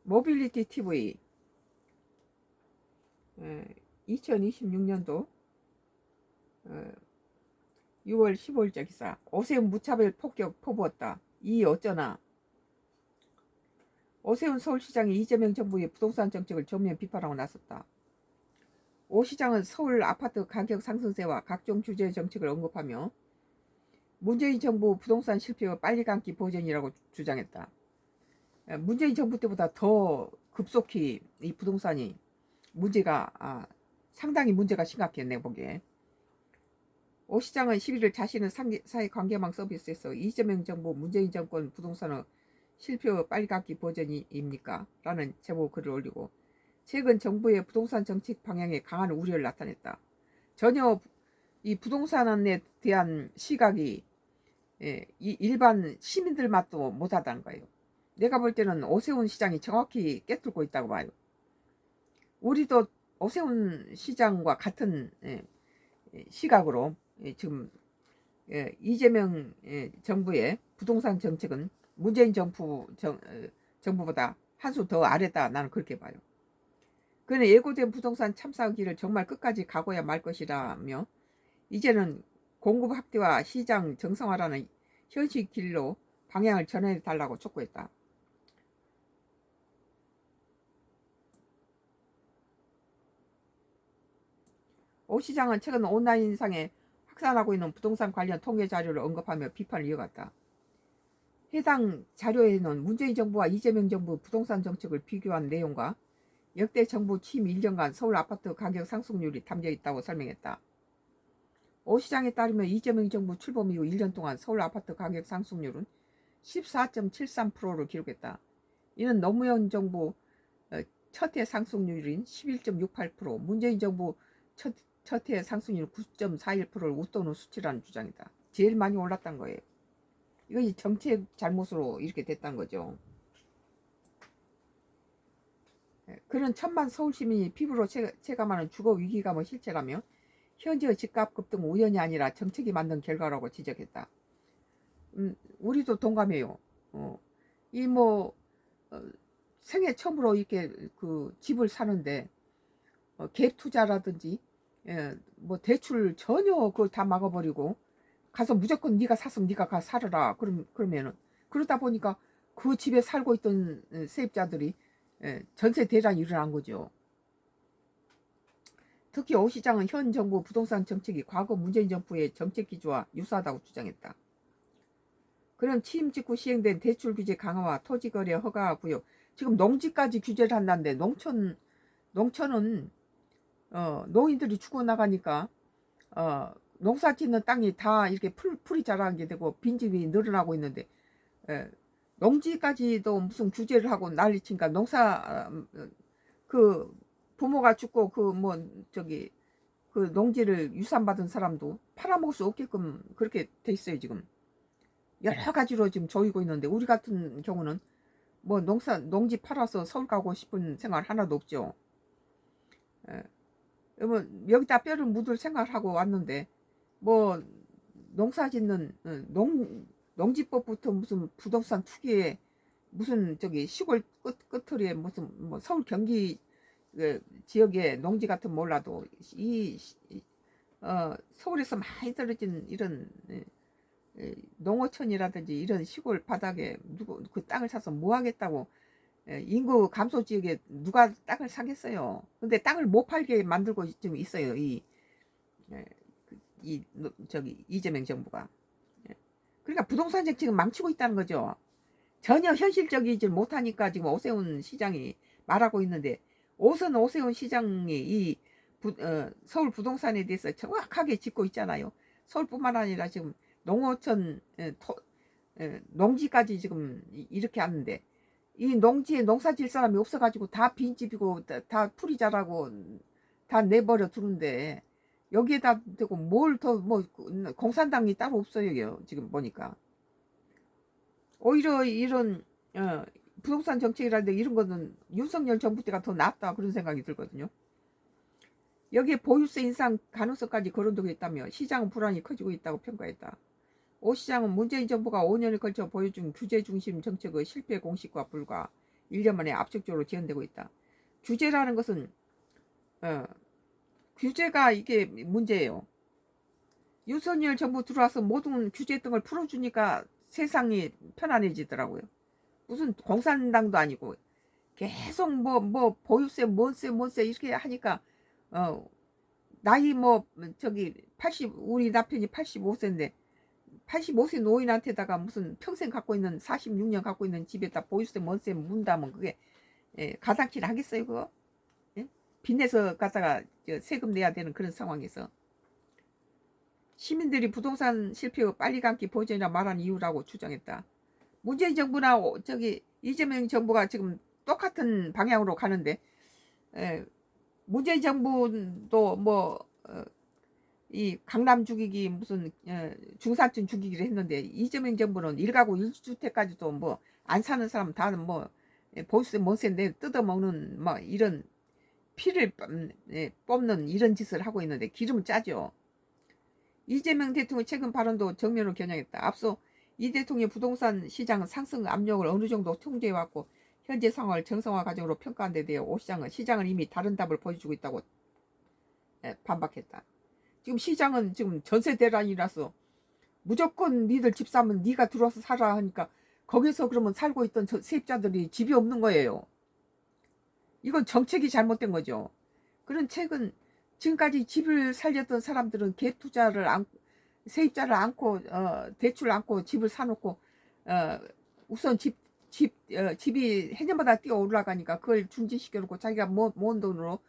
모빌리티 TV 2026년도 6월 15일자 기사. 오세훈 무차별 폭격 퍼부었다. 이 어쩌나. 오세훈 서울시장이 이재명 정부의 부동산 정책을 전면 비판하고 나섰다. 오 시장은 서울 아파트 가격 상승세와 각종 규제 정책을 언급하며 문재인 정부 부동산 실패와 빨리 감기 버전이라고 주장했다. 문재인 정부 때보다 더 급속히 이 부동산이 문제가 상당히 문제가 심각했네 보기에. 오 시장은 11일 자신의 사회관계망 서비스에서 이재명 정부 문재인 정권 부동산의 실패와 빨리 감기 버전입니까? 라는 제목 글을 올리고 최근 정부의 부동산 정책 방향에 강한 우려를 나타냈다. 전혀 이 부동산에 대한 시각이 일반 시민들 맛도 못하다는 거예요. 내가 볼 때는 오세훈 시장이 정확히 깨뚫고 있다고 봐요. 우리도 오세훈 시장과 같은 시각으로 지금 이재명 정부의 부동산 정책은 문재인 정부보다 한 수 더 아래다. 나는 그렇게 봐요. 그는 예고된 부동산 참사기를 정말 끝까지 가고야 말 것이라며 이제는 공급 확대와 시장 정상화라는 현실 길로 방향을 전해달라고 촉구했다. 오 시장은 최근 온라인상에 확산하고 있는 부동산 관련 통계 자료를 언급하며 비판을 이어갔다. 해당 자료에는 문재인 정부와 이재명 정부 부동산 정책을 비교한 내용과 역대 정부 취임 1년간 서울 아파트 가격 상승률이 담겨 있다고 설명했다. 오 시장에 따르면 이재명 정부 출범 이후 1년 동안 서울 아파트 가격 상승률은 14.73%를 기록했다. 이는 노무현 정부 첫해 상승률인 11.68%, 문재인 정부 첫해 상승률 9.41%를 웃도는 수치라는 주장이다. 제일 많이 올랐다는 거예요. 이건 정책 잘못으로 이렇게 됐다는 거죠. 그는 천만 서울시민이 피부로 체감하는 주거 위기감의 실체라며 현재의 집값 급등 우연이 아니라 정책이 만든 결과라고 지적했다. 우리도 동감해요. 생애 처음으로 이렇게 그 집을 사는데 갭 투자라든지 뭐 대출 전혀 그걸 다 막아버리고 가서 무조건 네가 샀으면 네가 가 살아라. 그러면은 그러다 보니까 그 집에 살고 있던 세입자들이 전세 대란이 일어난 거죠. 특히 오 시장은 현 정부 부동산 정책이 과거 문재인 정부의 정책 기조와 유사하다고 주장했다. 그는 취임 직후 시행된 대출 규제 강화와 토지거래 허가 구역, 지금 농지까지 규제를 한다는데 농촌은 노인들이 죽어나가니까 농사 짓는 땅이 다 이렇게 풀이 자라게 되고 빈집이 늘어나고 있는데 농지까지도 무슨 규제를 하고 난리치니까 그 부모가 죽고 그 농지를 유산받은 사람도 팔아먹을 수 없게끔 그렇게 돼 있어요. 지금 여러 가지로 지금 조이고 있는데 우리 같은 경우는 뭐 농지 팔아서 서울 가고 싶은 생각 하나도 없죠. 여기다 뼈를 묻을 생각을 하고 왔는데 뭐 농사 짓는 농지법부터 무슨 부동산 투기에 무슨 시골 끝터리에 무슨 뭐 서울 경기 지역의 농지 같은 몰라도 서울에서 많이 떨어진 이런 농어촌이라든지 이런 시골 바닥에 누구 그 땅을 사서 뭐 하겠다고 인구 감소 지역에 누가 땅을 사겠어요. 근데 땅을 못 팔게 만들고 지금 있어요. 이재명 정부가. 그러니까 부동산 정책은 망치고 있다는 거죠. 전혀 현실적이지 못하니까 지금 오세훈 시장이 말하고 있는데 오세훈 시장이 서울 부동산에 대해서 정확하게 짚고 있잖아요. 서울뿐만 아니라 지금 농어촌 농지까지 지금 이렇게 하는데 이 농지에 농사 질 사람이 없어가지고 다 빈집이고 다 풀이 자라고 다 내버려 두는데 여기에다 대고 뭘 더 공산당이 따로 없어요. 지금 보니까 오히려 이런 부동산 정책이라는데 이런 거는 윤석열 정부 때가 더 낫다 그런 생각이 들거든요. 여기에 보유세 인상 가능성까지 거론되고 있다며 시장 불안이 커지고 있다고 평가했다. 오 시장은 문재인 정부가 5년에 걸쳐 보여준 규제 중심 정책의 실패 공식과 불과 1년 만에 압축적으로 지연되고 있다. 규제라는 것은 규제가 이게 문제예요. 윤석열 정부 들어와서 모든 규제 등을 풀어주니까 세상이 편안해지더라고요. 무슨 공산당도 아니고 계속 뭐 보유세 뭔세 이렇게 하니까 나이 뭐 저기 80 우리 남편이 85세인데 85세 노인한테다가 무슨 평생 갖고 있는 46년 갖고 있는 집에다 보유세 뭔세 문다면 그게 가당키는 하겠어요 그거? 예? 빚내서 갖다가 세금 내야 되는 그런 상황에서 시민들이 부동산 실패 빨리 감기 보전이라 말한 이유라고 주장했다. 문재인 정부나 저기 이재명 정부가 지금 똑같은 방향으로 가는데 문재인 정부도 뭐 이 강남 죽이기 무슨 중산층 죽이기를 했는데 이재명 정부는 1가구 1주택까지도 뭐 안 사는 사람 다는 뭐 보유세 뭔세인데 뜯어먹는 뭐 이런 피를 뽑는 이런 짓을 하고 있는데 기름을 짜죠. 이재명 대통령 최근 발언도 정면으로 겨냥했다. 앞서 이 대통령의 부동산 시장 상승 압력을 어느 정도 통제해왔고 현재 상황을 정상화 과정으로 평가한 데 대해 오 시장은 이미 다른 답을 보여주고 있다고 반박했다. 지금 시장은 지금 전세 대란이라서 무조건 니들 집 사면 니가 들어와서 살아 하니까 거기서 그러면 살고 있던 세입자들이 집이 없는 거예요. 이건 정책이 잘못된 거죠. 그런 책은 지금까지 집을 살렸던 사람들은 갭 투자를 세입자를 안고 대출 안고 집을 사놓고 우선 집이 해년마다 뛰어 올라가니까 그걸 중지시켜놓고 자기가 모은 돈으로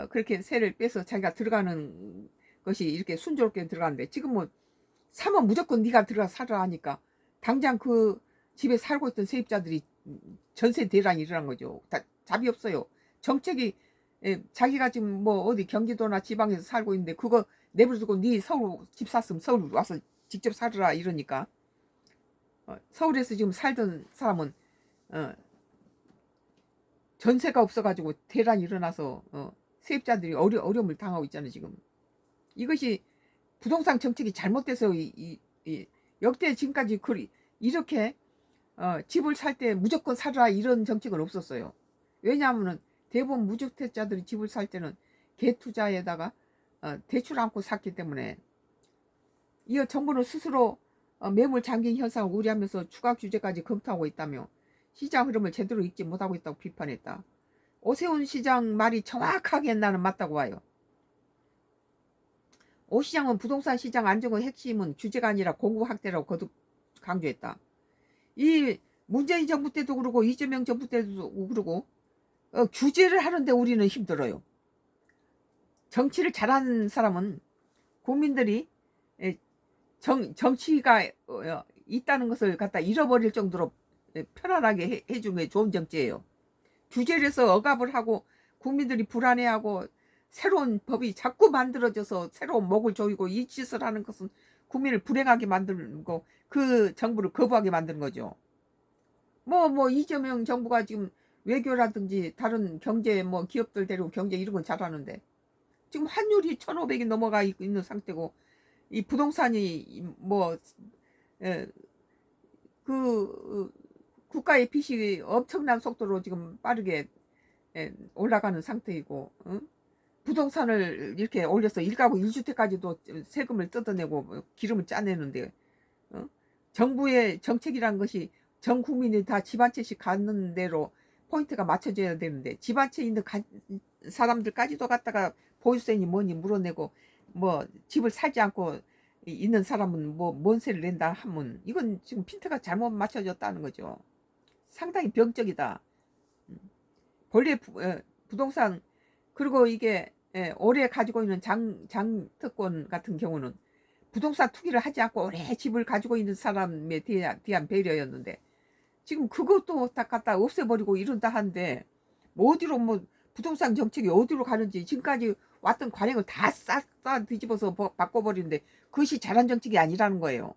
그렇게 세를 빼서 자기가 들어가는 것이 이렇게 순조롭게 들어가는데 지금 뭐 사면 무조건 네가 들어가 살아 하니까 당장 그 집에 살고 있던 세입자들이 전세 대란이 일어난 거죠. 다 답이 없어요. 정책이 자기가 지금 뭐 어디 경기도나 지방에서 살고 있는데 그거 내버려두고 네 서울 집 샀으면 서울 와서 직접 살으라 이러니까 서울에서 지금 살던 사람은 전세가 없어가지고 대란이 일어나서 세입자들이 어려움을 당하고 있잖아요 지금. 이것이 부동산 정책이 잘못돼서 역대 지금까지 이렇게 집을 살 때 무조건 사라 이런 정책은 없었어요. 왜냐하면 대부분 무주택자들이 집을 살 때는 갭투자에다가 대출 안고 샀기 때문에 이 정부는 스스로 매물 잠긴 현상을 우려하면서 추가 규제까지 검토하고 있다며 시장 흐름을 제대로 읽지 못하고 있다고 비판했다. 오세훈 시장 말이 정확하게 나는 맞다고 봐요. 오 시장은 부동산 시장 안정의 핵심은 규제가 아니라 공급 확대라고 거듭 강조했다. 이 문재인 정부 때도 그러고 이재명 정부 때도 그러고 규제를 하는데 우리는 힘들어요. 정치를 잘하는 사람은 국민들이 정치가 있다는 것을 갖다 잃어버릴 정도로 편안하게 해준 게 좋은 정치예요. 규제를 해서 억압을 하고 국민들이 불안해하고 새로운 법이 자꾸 만들어져서 새로운 목을 조이고 이 짓을 하는 것은 국민을 불행하게 만들고 그 정부를 거부하게 만드는 거죠. 뭐 이재명 정부가 지금 외교라든지 다른 경제 뭐 기업들 데리고 경제 이런 건 잘하는데 지금 환율이 1,500이 넘어가 있는 상태고 이 부동산이 뭐 국가의 빚이 엄청난 속도로 지금 빠르게 올라가는 상태이고 부동산을 이렇게 올려서 1가구 1주택까지도 세금을 뜯어내고 기름을 짜내는데 정부의 정책이란 것이 전 국민이 다 집 한 채씩 갖는 대로 포인트가 맞춰져야 되는데 집 한 채 있는 사람들까지도 갖다가 보유세니 뭐니 물어내고 뭐 집을 살지 않고 있는 사람은 뭐 뭔세를 낸다 하면 이건 지금 핀트가 잘못 맞춰졌다는 거죠. 상당히 병적이다. 본래 부동산 그리고 이게 오래 가지고 있는 장특권 같은 경우는 부동산 투기를 하지 않고 오래 집을 가지고 있는 사람에 대한 배려였는데 지금 그것도 다 갖다 없애버리고 이런다 하는데 뭐 어디로 뭐 부동산 정책이 어디로 가는지 지금까지 왔던 관행을 다 싹 뒤집어서 바꿔버리는데 그것이 잘한 정책이 아니라는 거예요.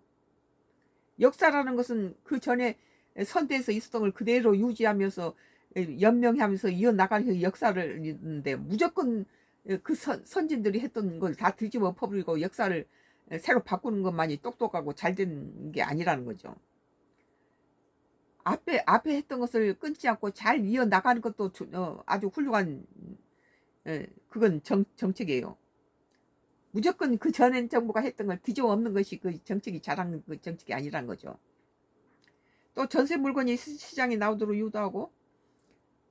역사라는 것은 그 전에 선대에서 있었던 걸 그대로 유지하면서 연명하면서 이어나가는 역사를 있는데 무조건 그 선진들이 했던 걸 다 뒤집어 퍼버리고 역사를 새로 바꾸는 것만이 똑똑하고 잘된 게 아니라는 거죠. 앞에 했던 것을 끊지 않고 잘 이어 나가는 것도 아주 훌륭한 그건 정책이에요. 무조건 그 전엔 정부가 했던 걸 뒤집어 엎는 것이 그 정책이 잘한 그 정책이 아니란 거죠. 또 전세 물건이 시장에 나오도록 유도하고,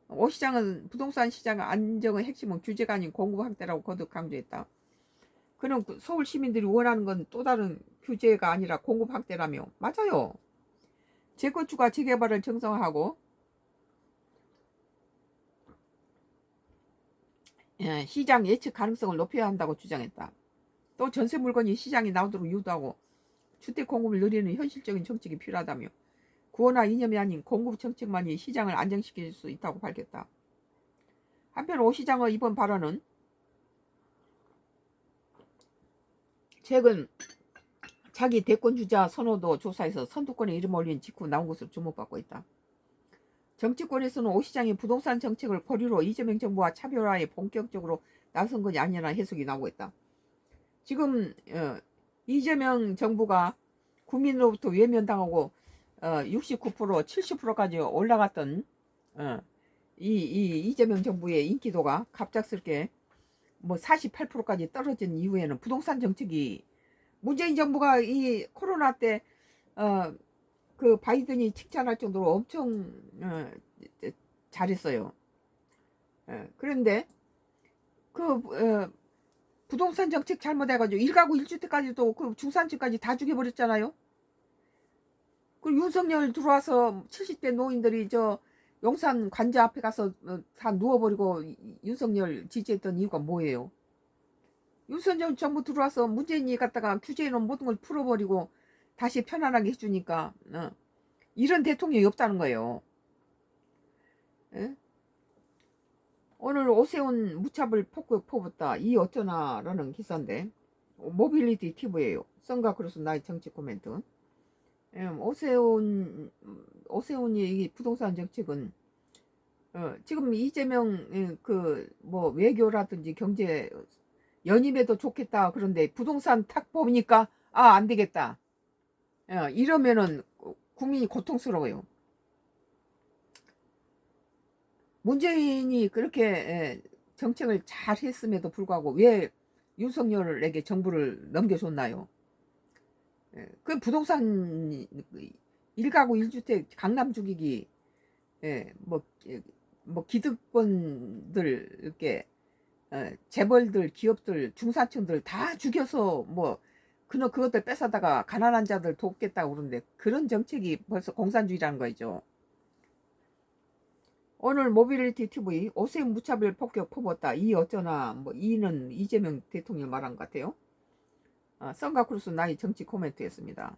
오 시장은 부동산 시장 안정의 핵심은 규제가 아닌 공급 확대라고 거듭 강조했다. 그럼 서울 시민들이 원하는 건 또 다른 규제가 아니라 공급 확대라며. 맞아요. 재건축과 재개발을 정상화하고 시장 예측 가능성을 높여야 한다고 주장했다. 또 전세 물건이 시장에 나오도록 유도하고 주택 공급을 늘리는 현실적인 정책이 필요하다며 구호나 이념이 아닌 공급 정책만이 시장을 안정시킬 수 있다고 밝혔다. 한편 오 시장의 이번 발언은 최근 자기 대권 주자 선호도 조사에서 선두권에 이름 올린 직후 나온 것으로 주목받고 있다. 정치권에서는 오 시장이 부동산 정책을 거리로 이재명 정부와 차별화에 본격적으로 나선 것이 아니냐 해석이 나오고 있다. 지금 이재명 정부가 국민으로부터 외면당하고 69% 70%까지 올라갔던 이 이재명 정부의 인기도가 갑작스럽게 뭐 48%까지 떨어진 이후에는 부동산 정책이 문재인 정부가 이 코로나 때 그 바이든이 칭찬할 정도로 엄청 잘했어요. 그런데 그 부동산 정책 잘못해가지고 1가구 1주택까지도 그 중산층까지 다 죽여버렸잖아요. 그 윤석열 들어와서 70대 노인들이 저 용산 관자 앞에 가서 다 누워버리고 윤석열 지지했던 이유가 뭐예요? 윤석열 정부 들어와서 문재인이 갖다가 규제해놓은 모든 걸 풀어버리고 다시 편안하게 해주니까 이런 대통령이 없다는 거예요. 에? 오늘 오세훈 무차별 폭격 퍼붓다 이 어쩌나라는 기사인데 모빌리티 TV예요. 선가크로스 나의 정치 코멘트. 오세훈이 이 부동산 정책은 지금 이재명 그 뭐 외교라든지 경제 연임해도 좋겠다 그런데 부동산 탁 뽑으니까 안 되겠다. 이러면은 국민이 고통스러워요. 문재인이 그렇게 정책을 잘 했음에도 불구하고 왜 윤석열에게 정부를 넘겨줬나요? 그 부동산 1가구 1주택 강남 죽이기 뭐 기득권들 이렇게 재벌들 기업들 중산층들 다 죽여서 뭐 그것들 뺏어다가 가난한 자들 돕겠다고 그러는데 그런 정책이 벌써 공산주의라는 거죠. 오늘 모빌리티 TV 오세훈 무차별 폭격 퍼붓다 이 어쩌나 뭐 이는 이재명 대통령 말한 것 같아요. 썬가크루스 나의 정치 코멘트였습니다.